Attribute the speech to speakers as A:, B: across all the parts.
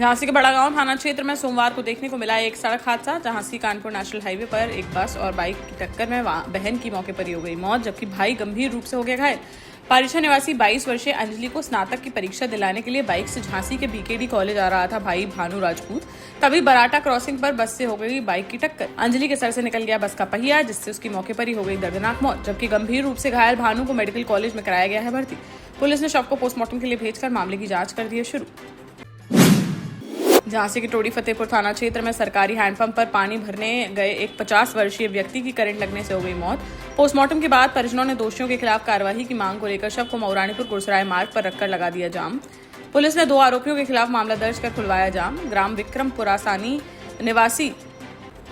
A: झांसी के बड़ागांव थाना क्षेत्र में सोमवार को देखने को मिला एक सड़क हादसा। झांसी कानपुर नेशनल हाईवे पर एक बस और बाइक की टक्कर में बहन की मौके पर ही हो गई मौत, जबकि भाई गंभीर रूप से हो गया घायल। पारिछा निवासी 22 वर्षीय अंजलि को स्नातक की परीक्षा दिलाने के लिए बाइक से झांसी के बीकेडी कॉलेज आ रहा था भाई भानु राजपूत। तभी बराटा क्रॉसिंग पर बस से हो गई बाइक की टक्कर। अंजलि के सर से निकल गया बस का पहिया, जिससे उसकी मौके पर ही हो गई दर्दनाक मौत, जबकि गंभीर रूप से घायल भानु को मेडिकल कॉलेज में कराया गया है भर्ती। पुलिस ने शव को पोस्टमार्टम के लिए भेजकर मामले की जाँच कर दी है शुरू। झांसी के टोडी फतेहपुर थाना क्षेत्र में सरकारी हैंडपंप पर पानी भरने गए एक 50 वर्षीय व्यक्ति की करंट लगने से हो गई मौत। पोस्टमार्टम के बाद परिजनों ने दोषियों के खिलाफ कार्रवाई की मांग को लेकर शव को मऊरानीपुर गुरसराय मार्ग पर रखकर लगा दिया जाम। पुलिस ने 2 आरोपियों के खिलाफ मामला दर्ज कर खुलवाया जाम। ग्राम विक्रम पुरासानी निवासी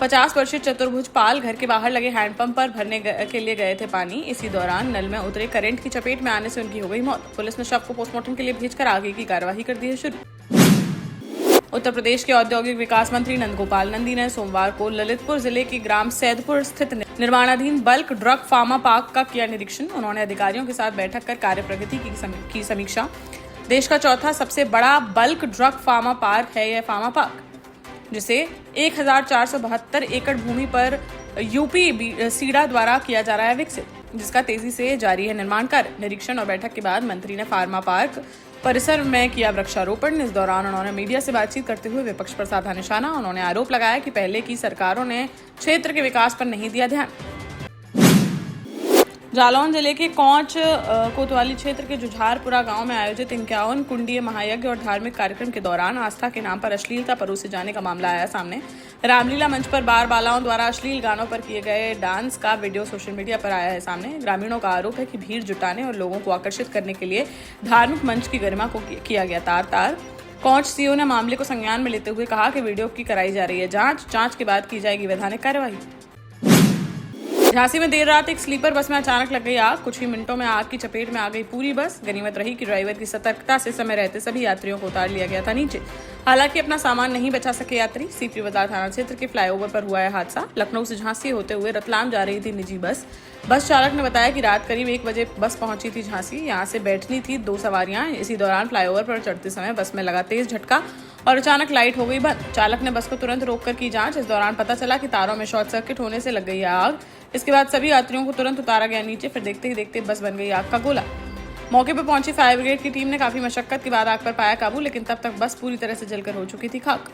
A: 50 वर्षीय चतुर्भुज पाल घर के बाहर लगे हैंडपंप पर भरने के लिए गए थे पानी। इसी दौरान नल में उतरे करंट की चपेट में आने से उनकी हो गई मौत। पुलिस ने शव को पोस्टमार्टम के लिए भेजकर आगे की कार्रवाई कर दी है शुरू। उत्तर प्रदेश के औद्योगिक विकास मंत्री नंदगोपाल नंदी ने सोमवार को ललितपुर जिले के ग्राम सैदपुर स्थित निर्माणाधीन बल्क ड्रग फार्मा पार्क का किया निरीक्षण। उन्होंने अधिकारियों के साथ बैठक कर कार्य प्रगति की समीक्षा। देश का चौथा सबसे बड़ा बल्क ड्रग फार्मा पार्क है यह फार्मा पार्क, जिसे 1472 एकड़ भूमि पर यूपी सीडा द्वारा किया जा रहा है विकसित, जिसका तेजी से जारी है निर्माण कार्य। निरीक्षण और बैठक के बाद मंत्री ने फार्मा पार्क परिसर में किया वृक्षारोपण। इस दौरान उन्होंने मीडिया से बातचीत करते हुए विपक्ष पर साधा निशाना। उन्होंने आरोप लगाया कि पहले की सरकारों ने क्षेत्र के विकास पर नहीं दिया ध्यान। जालौन जिले के कौच कोतवाली क्षेत्र के जुझारपुरा गांव में आयोजित 51 कुंडीय महायज्ञ और धार्मिक कार्यक्रम के दौरान आस्था के नाम पर अश्लीलता परोसे जाने का मामला आया सामने। रामलीला मंच पर बार बालाओं द्वारा अश्लील गानों पर किए गए डांस का वीडियो सोशल मीडिया पर आया है सामने। ग्रामीणों का आरोप है कि भीड़ जुटाने और लोगों को आकर्षित करने के लिए धार्मिक मंच की गरिमा को किया गया तार-तार। कौच सीओ ने मामले को संज्ञान में लेते हुए कहा कि वीडियो की कराई जा रही है जांच के बाद की जाएगी वैधानिक कार्यवाही। झांसी में देर रात एक स्लीपर बस में अचानक लग गई आग। कुछ ही मिनटों में आग की चपेट में आ गई पूरी बस। गनीमत रही कि ड्राइवर की सतर्कता से समय रहते सभी यात्रियों को उतार लिया गया था नीचे। हालांकि अपना सामान नहीं बचा सके यात्री। सीपी बाजार थाना क्षेत्र के फ्लाईओवर पर हुआ है हादसा। लखनऊ से झांसी होते हुए रतलाम जा रही थी निजी बस। बस चालक ने बताया कि रात करीब 1 बजे बस पहुंची थी झांसी। यहाँ से बैठनी थी 2 सवारियां। इसी दौरान फ्लाईओवर पर चढ़ते समय बस में लगा तेज झटका और अचानक लाइट हो गई बंद। चालक ने बस को तुरंत रोककर की जांच। इस दौरान पता चला कि तारों में शॉर्ट सर्किट होने से लग गई आग। इसके बाद सभी यात्रियों को तुरंत उतारा गया नीचे। फिर देखते ही देखते बस बन गई आग का गोला। मौके पर पहुंची फायर ब्रिगेड की टीम ने काफी मशक्कत के बाद आग पर पाया काबू, लेकिन तब तक बस पूरी तरह से जलकर हो चुकी थी खाक।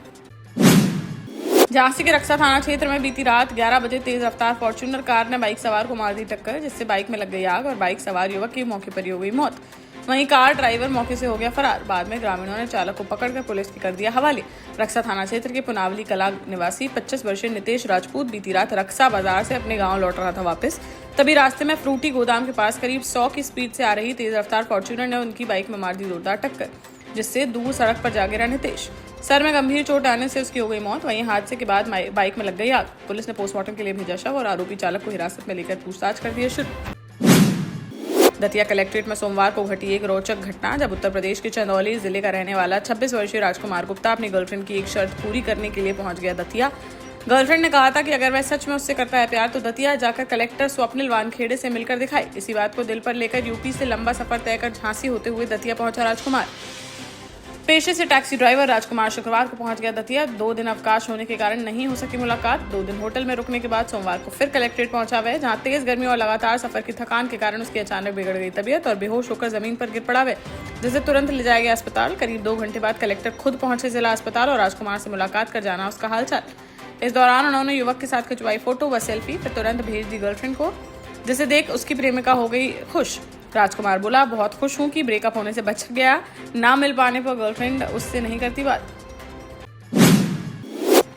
A: झांसी के रक्सा थाना क्षेत्र में बीती रात 11 बजे तेज रफ्तार फॉर्च्यूनर कार ने बाइक सवार को मार दी टक्कर, जिससे बाइक में लग गई आग और बाइक सवार युवक की मौके पर ही हो गई मौत। वहीं कार ड्राइवर मौके से हो गया फरार। बाद में ग्रामीणों ने चालक को पकड़कर पुलिस के कर दिया हवाले। रक्सा थाना क्षेत्र के पुनावली कला निवासी 25 वर्षीय नितेश राजपूत बीती रात रक्सा बाजार से अपने गांव लौट रहा था वापस। तभी रास्ते में फ्रूटी गोदाम के पास करीब 100 की स्पीड से आ रही तेज रफ्तार फॉर्च्यूनर ने उनकी बाइक में मार दी जोरदार टक्कर, जिससे दूर सड़क पर जा गिरा नितेश। सर में गंभीर चोट आने से उसकी हो गई मौत। वहीं हादसे के बाद बाइक में लग गई आग। पुलिस ने पोस्टमार्टम के लिए भेजा शव और आरोपी चालक को हिरासत में लेकर पूछताछ कर दी है शुरू। दतिया कलेक्ट्रेट में सोमवार को घटी एक रोचक घटना, जब उत्तर प्रदेश के चंदौली जिले का रहने वाला 26 वर्षीय राजकुमार गुप्ता अपनी गर्लफ्रेंड की एक शर्त पूरी करने के लिए पहुंच गया दतिया। गर्लफ्रेंड ने कहा था कि अगर वह सच में उससे करता है प्यार तो दतिया जाकर कलेक्टर स्वप्निल वानखेड़े से मिलकर दिखाए। इसी बात को दिल पर लेकर यूपी से लंबा सफर तय कर झांसी होते हुए दतिया पहुंचा राजकुमार। पेशे से टैक्सी ड्राइवर राजकुमार शुक्रवार को पहुंच गया दतिया। 2 दिन अवकाश होने के कारण नहीं हो सकी मुलाकात। 2 दिन होटल में रुकने के बाद सोमवार को फिर कलेक्ट्रेट पहुंचा वह, जहां तेज गर्मी और लगातार सफर की थकान के कारण उसकी अचानक बिगड़ गई तबीयत और बेहोश होकर जमीन पर गिर पड़ा वह, जिसे तुरंत ले जाया गया अस्पताल। करीब 2 घंटे बाद कलेक्टर खुद पहुंचे जिला अस्पताल और राजकुमार से मुलाकात कर जाना उसका हालचाल। इस दौरान उन्होंने युवक के साथ खिंचवाई फोटो व सेल्फी, फिर तुरंत भेज दी गर्लफ्रेंड को, जिसे देख उसकी प्रेमिका हो गई खुश। राजकुमार बोला, बहुत खुश हूं कि ब्रेकअप होने से बच गया। ना मिल पाने पर गर्लफ्रेंड उससे नहीं करती बात।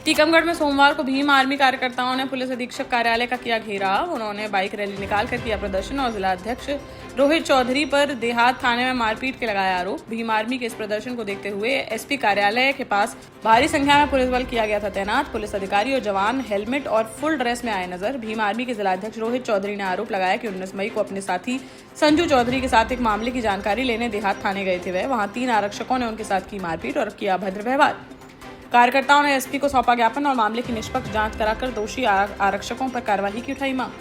A: टीकमगढ़ में सोमवार को भीम आर्मी कार्यकर्ताओं ने पुलिस अधीक्षक कार्यालय का किया घेराव। उन्होंने बाइक रैली निकालकर किया प्रदर्शन और जिला अध्यक्ष रोहित चौधरी पर देहात थाने में मारपीट के लगाया आरोप। भीम आर्मी के इस प्रदर्शन को देखते हुए एसपी कार्यालय के पास भारी संख्या में पुलिस बल किया गया था तैनात। पुलिस अधिकारी और जवान हेलमेट और फुल ड्रेस में आए नजर। भीम आर्मी के जिला अध्यक्ष रोहित चौधरी ने आरोप लगाया कि 19 मई को अपने साथी संजू चौधरी के साथ एक मामले की जानकारी लेने देहात थाने गए थे। वहां 3 आरक्षकों ने उनके साथ की मारपीट और किया अभद्र व्यवहार। कार्यकर्ताओं ने एसपी को सौंपा ज्ञापन और मामले की निष्पक्ष जांच कराकर दोषी आरक्षकों पर कार्रवाई की उठाई मांग।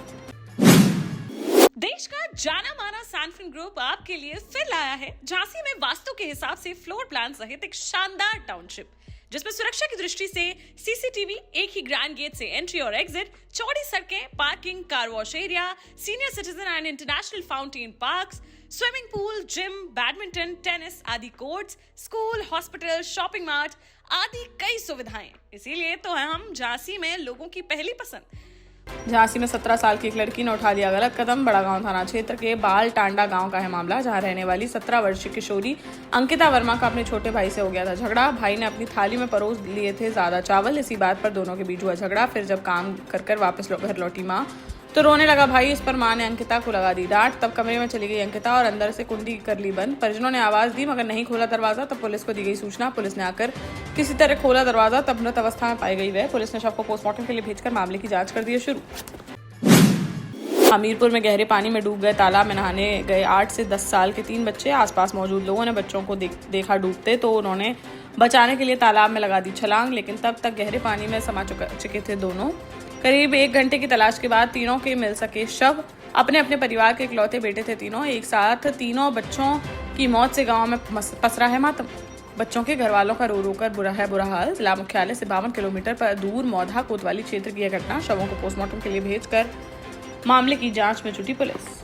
B: देश का जाना माना सैनफिन ग्रुप आपके लिए फिर लाया है झांसी में वास्तु के हिसाब से फ्लोर प्लान सहित एक शानदार टाउनशिप, जिसमें सुरक्षा की दृष्टि से सीसीटीवी, एक ही ग्रैंड गेट से एंट्री और एग्जिट, चौड़ी सड़कें, parking, car wash area, senior citizen and international fountain parks, swimming pool, gym, badminton, tennis आदि courts, school, hospital, shopping mart आदि कई सुविधाएं। इसीलिए तो हम झांसी में लोगों की पहली पसंद।
A: झांसी में 17 साल की एक लड़की ने उठा लिया गलत कदम। बड़ा गांव थाना क्षेत्र के बाल टांडा गांव का है मामला, जहां रहने वाली 17 वर्षीय किशोरी अंकिता वर्मा का अपने छोटे भाई से हो गया था झगड़ा। भाई ने अपनी थाली में परोस लिए थे ज्यादा चावल, इसी बात पर दोनों के बीच हुआ झगड़ा। फिर जब काम कर वापस घर लौटी माँ तो रोने लगा भाई। इस पर मां ने अंकिता को लगा दी डांट। तब कमरे में चली गई अंकिता और अंदर से कुंडी कर ली बंद। परिजनों ने आवाज दी मगर नहीं खोला दरवाजा। तब पुलिस को दी गई सूचना। पुलिस ने आकर किसी तरह खोला दरवाजा, तब मृत अवस्था में पाई गई वह। पुलिस ने शव को पोस्टमार्टम के लिए भेजकर मामले की जांच कर दी है शुरू। हमीरपुर में गहरे पानी में डूब गए तालाब में नहाने गए 8 से 10 साल के 3 बच्चे। आसपास मौजूद लोगों ने बच्चों को देखा डूबते तो उन्होंने बचाने के लिए तालाब में लगा दी छलांग, लेकिन तब तक गहरे पानी में समा चुके थे दोनों। करीब 1 घंटे की तलाश के बाद तीनों के मिल सके शव। अपने अपने परिवार के इकलौते बेटे थे तीनों। एक साथ तीनों बच्चों की मौत से गांव में पसरा है मातम। बच्चों के घर वालों का रो रो कर बुरा हाल। जिला मुख्यालय से 52 किलोमीटर पर दूर मौधा कोतवाली क्षेत्र की यह घटना। शवों को पोस्टमार्टम के लिए भेजकर मामले की जांच में जुटी पुलिस।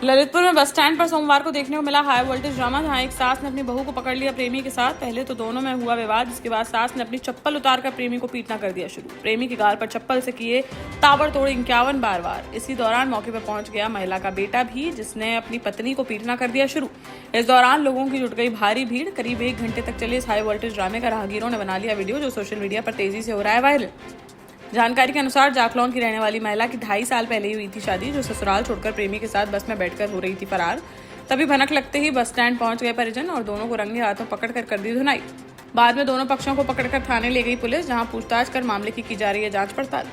A: ललितपुर में बस स्टैंड पर सोमवार को देखने को मिला हाई वोल्टेज ड्रामा, जहां एक सास ने अपनी बहू को पकड़ लिया प्रेमी के साथ। पहले तो दोनों में हुआ विवाद, जिसके बाद सास ने अपनी चप्पल उतारकर प्रेमी को पीटना कर दिया शुरू। प्रेमी के गाल पर चप्पल से किए ताबड़तोड़ 51 बार वार। इसी दौरान मौके पर पहुंच गया महिला का बेटा भी, जिसने अपनी पत्नी को पीटना कर दिया शुरू। इस दौरान लोगों की जुट गई भारी भीड़। करीब 1 घंटे तक चले इस हाई वोल्टेज ड्रामे का राहगीरों ने बना लिया वीडियो, जो सोशल मीडिया पर तेजी से हो रहा है वायरल। जानकारी के अनुसार जाखलौन की रहने वाली महिला की 2.5 साल पहले ही हुई थी शादी, जो ससुराल छोड़कर प्रेमी के साथ बस में बैठकर हो रही थी फरार। तभी भनक लगते ही बस स्टैंड पहुंच गए परिजन और दोनों को रंगे हाथों पकड़कर कर दी धुनाई। बाद में दोनों पक्षों को पकड़कर थाने ले गई पुलिस, जहां पूछताछ कर मामले की जा रही है जांच पड़ताल।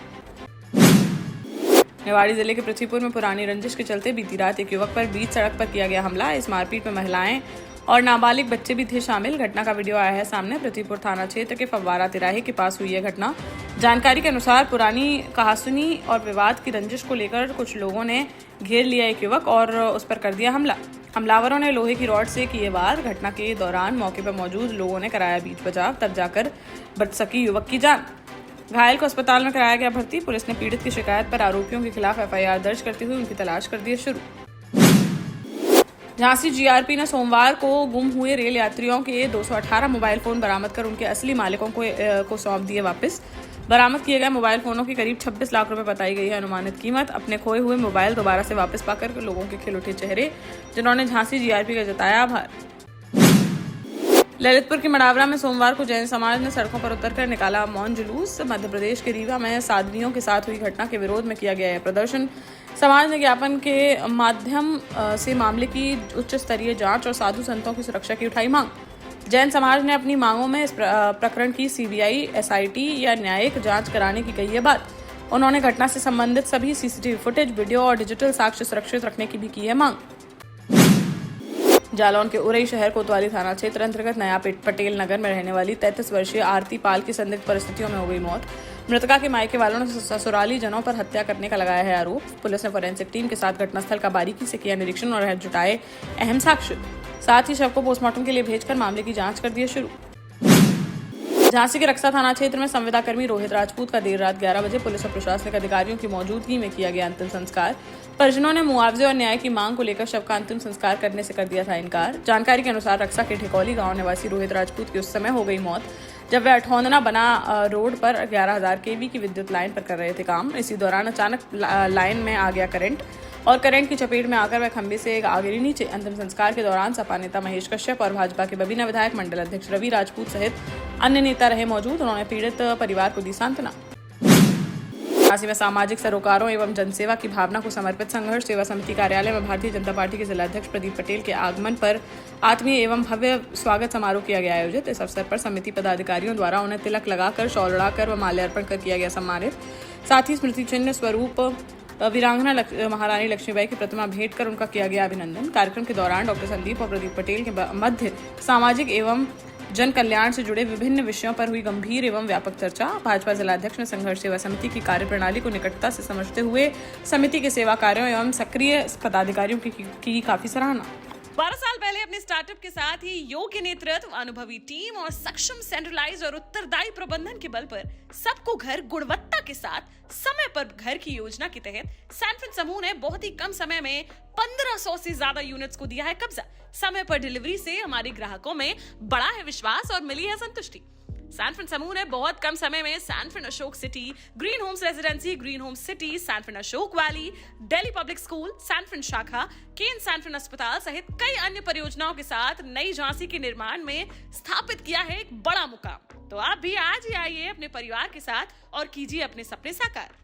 A: निवाड़ी जिले के पृथ्वीपुर में पुरानी रंजिश के चलते बीती रात एक युवक पर बीच सड़क पर किया गया हमला। इस मारपीट में महिलाएं और नाबालिग बच्चे भी थे शामिल। घटना का वीडियो आया है सामने। पृथ्वीपुर थाना क्षेत्र के फव्वारा तिराहे के पास हुई यह घटना। जानकारी के अनुसार पुरानी कहासुनी और विवाद की रंजिश को लेकर कुछ लोगों ने घेर लिया एक युवक और उस पर कर दिया हमला। हमलावरों ने लोहे की रॉड से किए वार। घटना के दौरान मौके पर मौजूद लोगों ने कराया बीच बचाव, तब जाकर बच सकी युवक की जान। घायल को अस्पताल में कराया गया भर्ती। पुलिस ने पीड़ित की शिकायत पर आरोपियों के खिलाफ FIR दर्ज करते हुए उनकी तलाश कर दी है शुरू। झांसी GRP ने सोमवार को गुम हुए रेल यात्रियों के 218 मोबाइल फोन बरामद कर उनके असली मालिकों को सौंप दिए वापस। बरामद किए गए मोबाइल फोनों की करीब 26 लाख रुपए बताई गई है अनुमानित कीमत। अपने खोए हुए मोबाइल दोबारा से वापस पाकर लोगों के खिल उठे चेहरे, जिन्होंने झांसी GRP का जताया आभार। ललितपुर के मडावरा में सोमवार को जैन समाज ने सड़कों पर उतरकर निकाला मौन जुलूस। मध्य प्रदेश के रीवा में साध्वियों के साथ हुई घटना के विरोध में किया गया है प्रदर्शन। समाज ने ज्ञापन के माध्यम से मामले की उच्च स्तरीय जांच और साधु संतों की सुरक्षा की उठाई मांग। जैन समाज ने अपनी मांगों में इस प्रकरण की CBI, SIT या न्यायिक जांच कराने की कही है बात। उन्होंने घटना से संबंधित सभी CCTV फुटेज, वीडियो और डिजिटल साक्ष्य सुरक्षित रखने की भी की है मांग। जालौन के उरई शहर कोतवाली थाना क्षेत्र अंतर्गत नया पटेल नगर में रहने वाली 33 वर्षीय आरती पाल की संदिग्ध परिस्थितियों में हो गई मौत। मृतका के मायके वालों ने ससुराली जनों पर हत्या करने का लगाया है आरोप। पुलिस ने फोरेंसिक टीम के साथ घटनास्थल का बारीकी से किया निरीक्षण और जुटाए अहम साक्ष्य। साथ ही शव को पोस्टमार्टम के लिए भेजकर मामले की जांच कर दी है शुरू। झांसी के रक्सा थाना क्षेत्र में संविदा कर्मी रोहित राजपूत का देर रात 11 बजे पुलिस और प्रशासनिक अधिकारियों की मौजूदगी में किया गया अंतिम संस्कार। परिजनों ने मुआवजे और न्याय की मांग को लेकर शव का अंतिम संस्कार करने से कर दिया था इनकार। जानकारी के अनुसार रक्सा के ठिकौली गांव निवासी रोहित राजपूत की उस समय हो गई मौत जब वे अठौंदना बना रोड पर 11,000 kV की विद्युत लाइन पर कर रहे थे काम। इसी दौरान अचानक लाइन में आ गया करंट और करंट की चपेट में आकर वह खंभे से आ गिरी नीचे। अंतिम संस्कार के दौरान सपा नेता महेश कश्यप और भाजपा के बबीना विधायक मंडल अध्यक्ष रवि राजपूत सहित अन्य नेता रहे मौजूद। उन्होंने पीड़ित परिवार को दी सांत्वना। झांसी में सामाजिक सरोकारों एवं जनसेवा की भावना को समर्पित संघर्ष सेवा समिति कार्यालय में भारतीय जनता पार्टी के जिलाध्यक्ष प्रदीप पटेल के आगमन पर आत्मीय एवं भव्य स्वागत समारोह किया गया आयोजित। इस अवसर पर समिति पदाधिकारियों द्वारा उन्हें तिलक लगाकर, शॉल उड़ाकर व माल्यार्पण कर किया गया सम्मानित। साथ ही स्मृति चिन्ह स्वरूप वीरांगना महारानी लक्ष्मीबाई की प्रतिमा भेंट कर उनका किया गया अभिनंदन। कार्यक्रम के दौरान डॉक्टर संदीप और प्रदीप पटेल के मध्य सामाजिक एवं जन कल्याण से जुड़े विभिन्न विषयों पर हुई गंभीर एवं व्यापक चर्चा। भाजपा जिलाध्यक्ष ने संघर्ष सेवा समिति की कार्यप्रणाली को निकटता से समझते हुए समिति के सेवा कार्यों एवं सक्रिय पदाधिकारियों की काफी सराहना।
B: 12 साल पहले अपने स्टार्टअप के साथ ही योग्य नेतृत्व, अनुभवी टीम और सक्षम सेंट्रलाइज और उत्तरदायी प्रबंधन के बल पर सबको घर गुणवत्ता के साथ समय पर घर की योजना के तहत सैनफिन समूह ने बहुत ही कम समय में 1500 से ज्यादा यूनिट्स को दिया है कब्जा। समय पर डिलीवरी से हमारे ग्राहकों में बढ़ा है विश्वास और मिली है संतुष्टि। सैनफिन समूह ने बहुत कम समय में Sanfin Ashok city, green homes residency, green homes city, Sanfin Ashok valley, Delhi public school, Sanfin शाखा, केन सैनफिन अस्पताल सहित कई अन्य परियोजनाओं के साथ नई झांसी के निर्माण में स्थापित किया है एक बड़ा मुकाम। तो आप भी आज ही आइए अपने परिवार के साथ और कीजिए अपने सपने साकार।